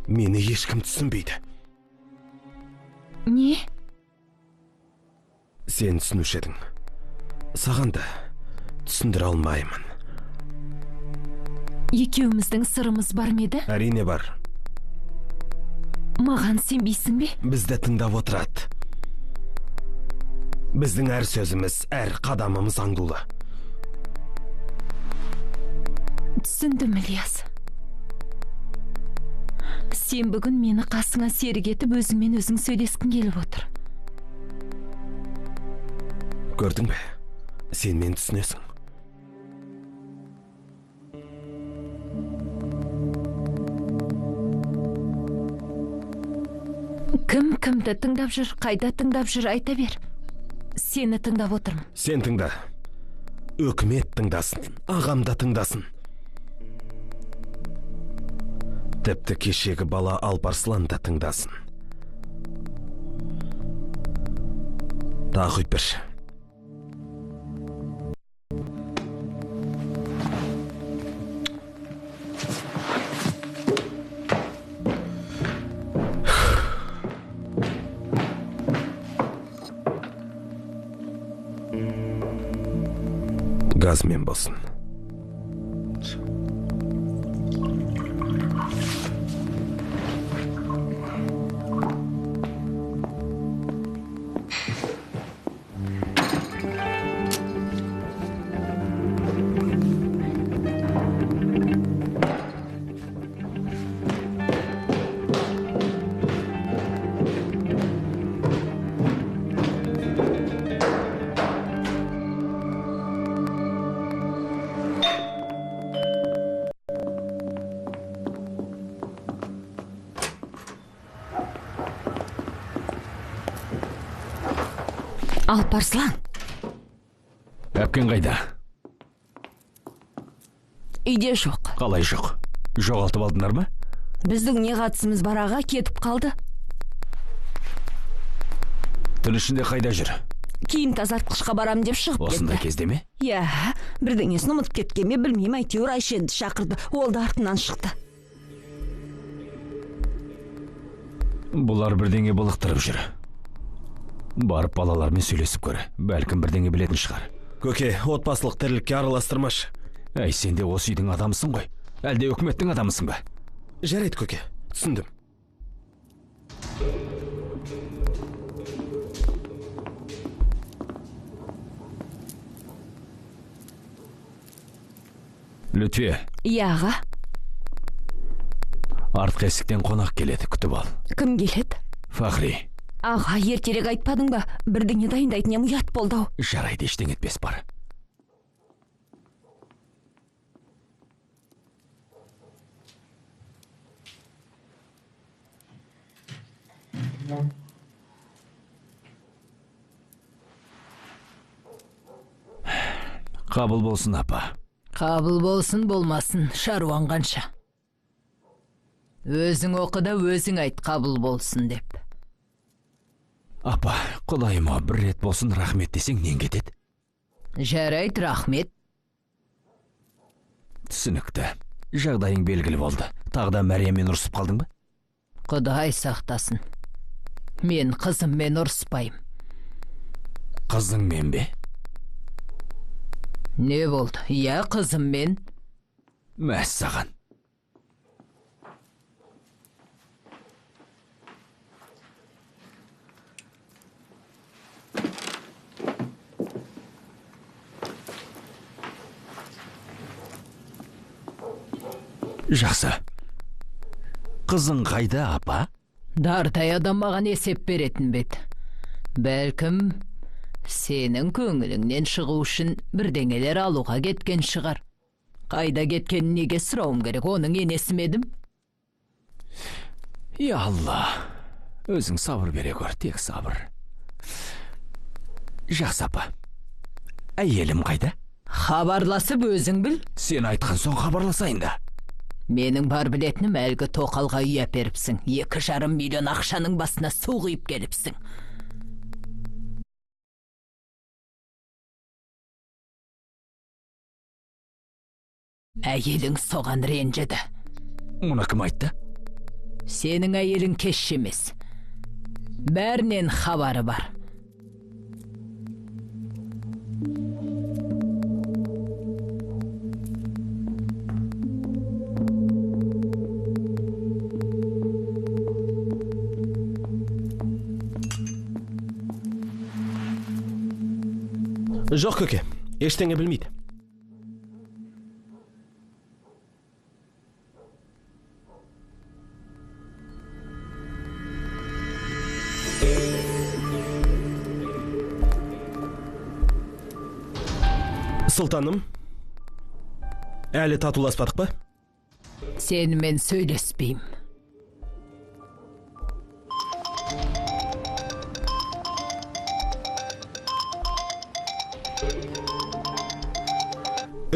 Мені ешкім түсінбейді. Не? Сен түсінуші едің. Саған да түсіндіре алмаймын. Екеуміздің сырымыз бар ма еді? Әрине бар. Маған сенбейсің бе? Бізді тыңдап отырады. Біздің әр сөзіміз, әр қадамымыз аңдулы. Түсіндім, Ильяс. Сен бүгін мені қасыңа серік етіп, өзіңмен өзің сөйлескің келіп отыр. Көрдің бе? Сен мен түсінесің. Кім кімді тыңдап жүр, қайда тыңдап жүр, айта бер. Сені тыңдап отырмын. Сен тыңда. Өкімет тыңдасын, ағам да тыңдасын. Тіпті кешегі бала Алпарслан да тыңдасын. Тағы үйпірші. Газмен болсын. Алпарслан. Әпкен қайда? Үйде жоқ. Қалай жоқ? Жоғалтып алдыңдар ма? Біздің не қатысымыз бар, аға, кетіп қалды. Түн ішінде қайда жүр? Киім тазартқышқа барам деп шығып кетті. Осындай кезде ме? Иә, бірдеңесін ұмытып кеткен ме білмеймін, әйтеуір Айшенді шақырды. Ол да артынан шықты. Бұлар бірдеңе былықтырып жүр. Барып балалармен сөйлесіп көр. Бәлкім бірдеңе білетін шығар. Көке, отбасылық тірлікке араластырмашы. Әй, сен де осы үйдің адамысың ғой. Әлде өкіметтің адамысың ба? Жарайды, көке, түсіндім. Лүтфе, Иә, аға. артқы есіктен қонақ келеді, күтіп ал. Кім келеді? Фахри. Аға, ертерек айтпадың ба? Бірдеңе дайындайтын ем, ұят болды ау. Жарайды, ештеңе етпес, бар. Қабыл болсын, апа. Қабыл болсын болмасын, шаруан қанша. Өзің оқыда өзің айт, қабыл болсын деп. Апа, құдайыма бір рет болсын рахмет десең нең кетеді? Жарайды, рахмет. Түсінікті. Жағдайың белгілі болды. Тағда Мәрияммен ұрсып қалдың ба? Құдай сақтасын. Мен қызыммен ұрыспайым. Қызыңмен бе? Не болды? Иә, қызыммен. Мәссаған. Жақсы. Қызың қайда, апа? Дардай адам маған есеп беретін бет. Бәлкім, сенің көңіліңнен шығу үшін бірдеңелер алуға кеткен шығар. Қайда кеткенін неге сұрауым керек, оның енесі ме едім? Я Алла, өзің сабыр бере көр, тек сабыр. Жақсы, апа. Әйелім қайда? Хабарласып өзің біл. Сен айтқан соң хабарласайын да. Менің бар білетінім әлгі тоқалға үй әперіпсің. 2,5 миллион ақшаның басына су құйып келіпсің. Әйелің соған ренжеді. Мұны кім айтты? Сенің әйелің кеш емес. Бәрінен хабары бар. Жоқ, көке, ештеңе білмейді. Сұлтаным, әлі татуласпадық па? Сенімен сөйлеспейм.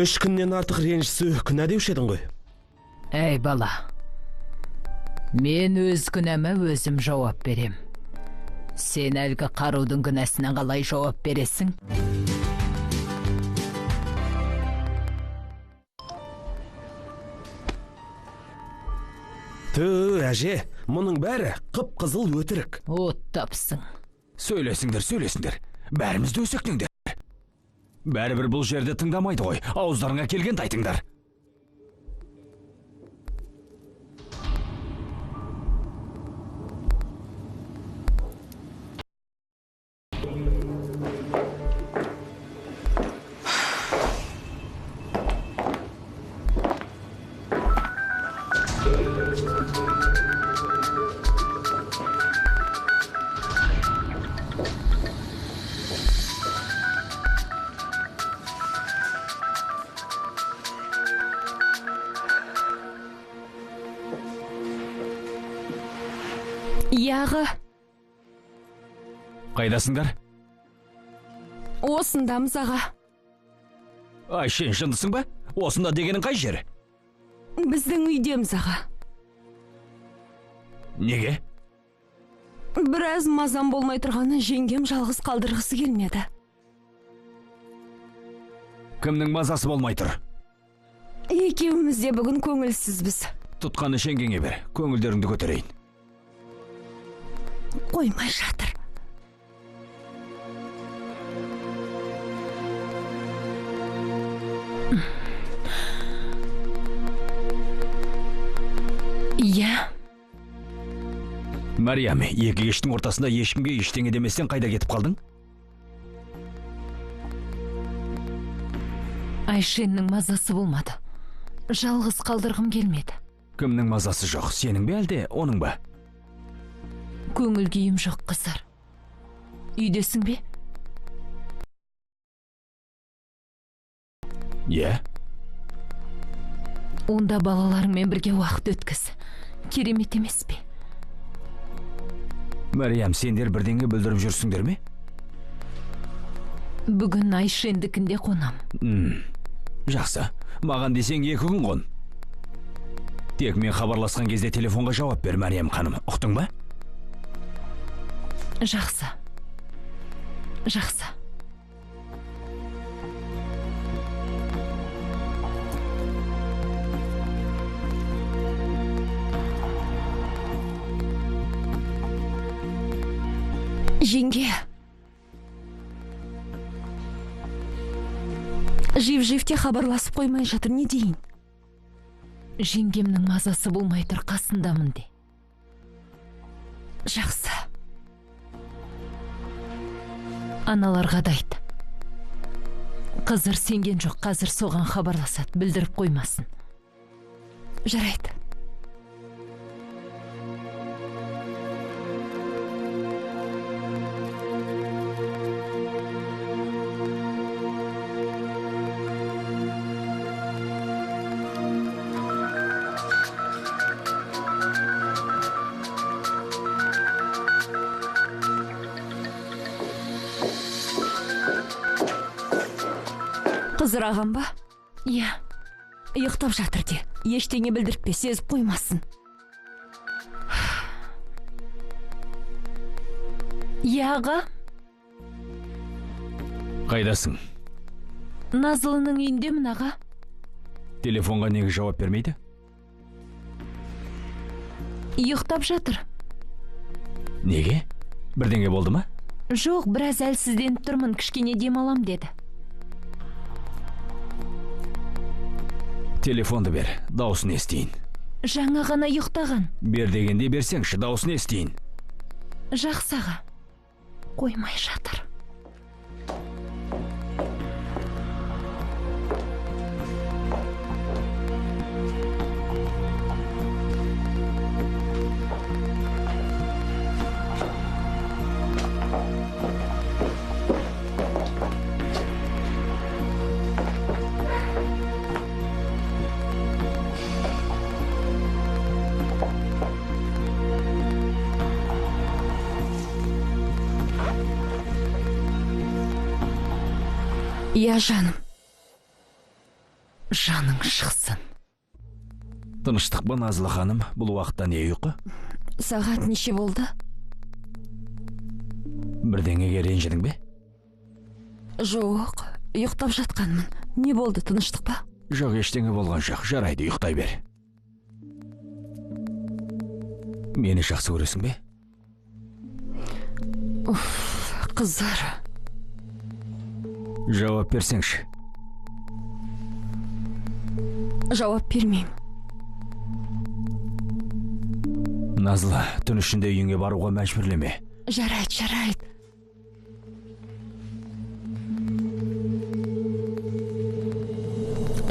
Үш күннен артық ренжісу күнә деуші едің ғой. Әй бала, мен өз күнәмә өзім жауап берем. Сен әлгі қарудың күнәсіне қалай жауап бересің? Әже, мұның бәрі қып-қызыл өтірік. От тапсың. Сөйлесіңдер. Бәрімізді өсектіңдер. Бәрібір бұл жерде тыңдамайды ғой. Ауыздарыңа келгенді айтыңдар. Яғы, Қайдасыңдар? осындамыз аға. Айшен, шындысың ба? Осында дегенің қай жері? Біздің үйдеміз аға. Неге? Біраз мазам болмай тұрғаны жеңгем жалғыз қалдырғысы келмеді. Кімнің мазасы болмай тұр? Екеуміз де бүгін көңілсізбіз. Тұтқаны шеңгеңе бер, көңілдеріңді көтерейін. Қоймай жатыр. Иә. Мариам, екі кештің ортасында ешкімге ештеңе деместен қайда кетіп қалдың? Айшеннің мазасы болмады. Жалғыз қалдырғым келмеді. Кімнің мазасы жоқ, сенің бе әлде, оның ба? Көңіл күйім жоқ, қыздар. Үйдесің бе? Иә. Онда балаларыңмен бірге уақыт өткіз. Керемет емес пе? Мариам, сендер бірдеңе бүлдіріп жүрсіңдер ме? Бүгін Айшендікінде қонам. Жақсы, маған десең 2 күн қон. Тек мен хабарласқан кезде телефонға жауап бер, Мариам ханым, ұқтың ба? Жақсы. Жеңге. Жив-живте хабарласып қоймай жатыр, не дейін? Жеңгемнің мазасы болмай тұр, қасындамын де. Жақсы. Аналарға да айт. Қызыр сенген жоқ, қазір соған хабарласады, білдіріп қоймасын. Жарайды. Қызыр ағам ба? Иә. Ұйықтап жатыр де. Ештеңе білдіртпе, сезіп қоймасын. Яға? Қайдасың? Назылының үйіндемін, аға. Телефонға неге жауап бермейді? Ұйықтап жатыр. Неге? Бірдеңе болды ма? Жоқ, біраз әлсізденіп тұрмын, кішкене демалам деді. Телефонды бер, дауысын естейін. Жаңа ғана ұйықтаған. Бер дегенде берсеңші, дауысын естейін. Жақсы аға. Қоймай жатыр. Я жаным. Жаның шықсын. Тыныштық па, Назлы ханым, бұл уақытта не ұйқы? Сағат неше болды? Бірдеңеге ренжідің бе? Жоқ, ұйықтап жатқанмын. Не болды, тыныштық па? Жоқ, ештеңе болған жоқ, жарайды, ұйықтай бер. Мені жақсы көресің бе? Қыздар. Жауап берсеңші. Жауап бермеймін. Назлы, түн ішінде үйіңе баруға мәжбүрлеме. Жарайды, жарайды.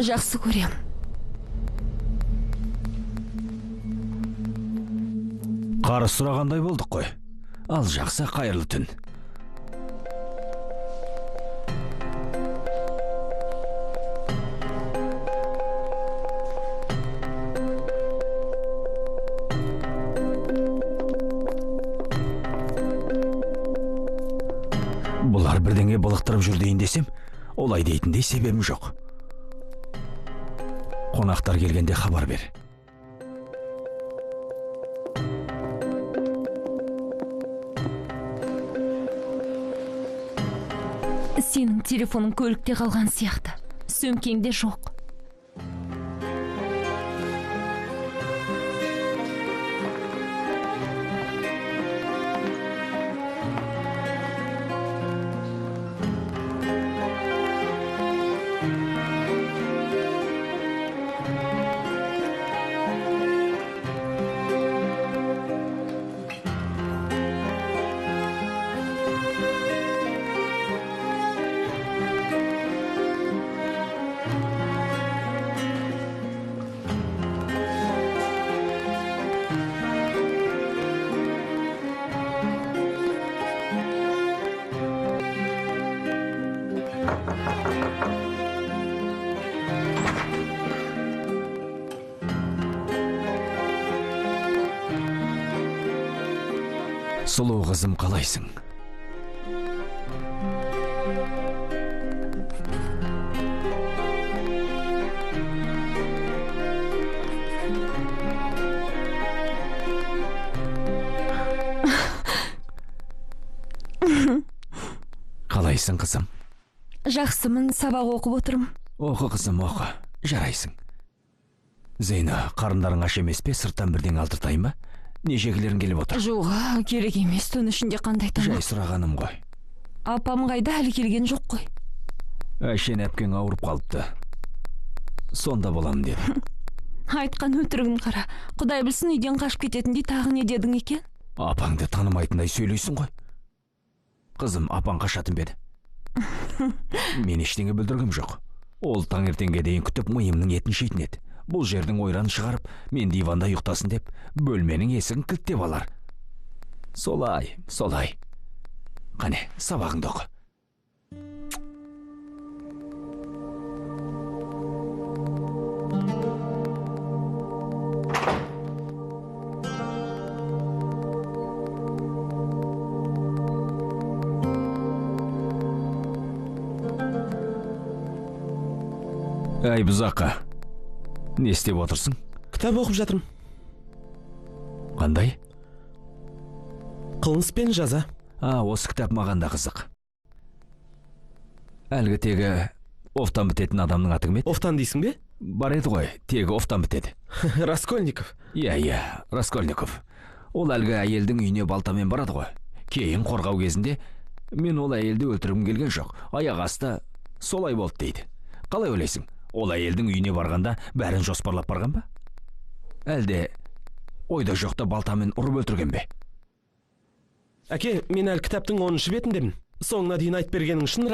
Жақсы көрем. Қарыз сұрағандай болдық қой. Ал жақсы, қайырлы түн. Бұлар бірдеңе былықтырып жүр дейін десем, олай дейтіндей себебім жоқ. Қонақтар келгенде хабар бер. Сенің телефоның көлікте қалған сияқты. Сөмкеңде жоқ. Сұлу қызым, қалайсың? Қалайсың, қызым? Жақсымын, сабақ оқып отырмын. Оқы, қызым, оқы. Жарайсың. Зейна, қарындарың аш емес пе, сырттан бірден алдыртайын ба? Нешекілерің келіп отыр? Жоға, керек емес, түн ішінде қандай тамақ? Жай сұрағаным ғой. Апам қайда, әлі келген жоқ қой. Әшен әпкең ауырып қалыпты. Сонда боламын деді. Айтқан өтірігін қара. Құдай білсін, үйден қашып кететіндей тағы не дедің екен? Апаңды танымайтындай сөйлейсің ғой. Қызым, апаң қашатын беді. Мен ештеңе бүлдіргім жоқ. Ол таңертеңге дейін күтіп миымның етін жейтін еді. Бұл жердің ойранын шығарып, мен диванда ұйықтасын деп, бөлменің есігін кілттеп алар. Солай, солай. Қане, сабағыңды оқы. Әй, бұзаққа. Не істеп отырсың? Кітап оқып жатырмын. Қандай? Қылмыс пен жаза. Осы кітап маған да қызық. Әлгі тегі офтан бітетін адамның аты кім еді? Офтан дейсің бе? бар еді ғой, тегі офтан бітеді. Раскольников. Иә, Раскольников. Ол әлгі әйелдің үйіне балтамен барады ғой. Кейін қорғау кезінде мен ол әйелді өлтіргім келген жоқ. Аяқ асты солай болды дейді. Қалай ойлайсың? Ол әйелдің үйіне барғанда бәрін жоспарлап барған ба? Әлде ойда жоқта балтамен ұрып өлтірген бе? Әке, мен әлі кітаптың 10-шы бетіндемін. Соңына дейін айтып бергенің үшін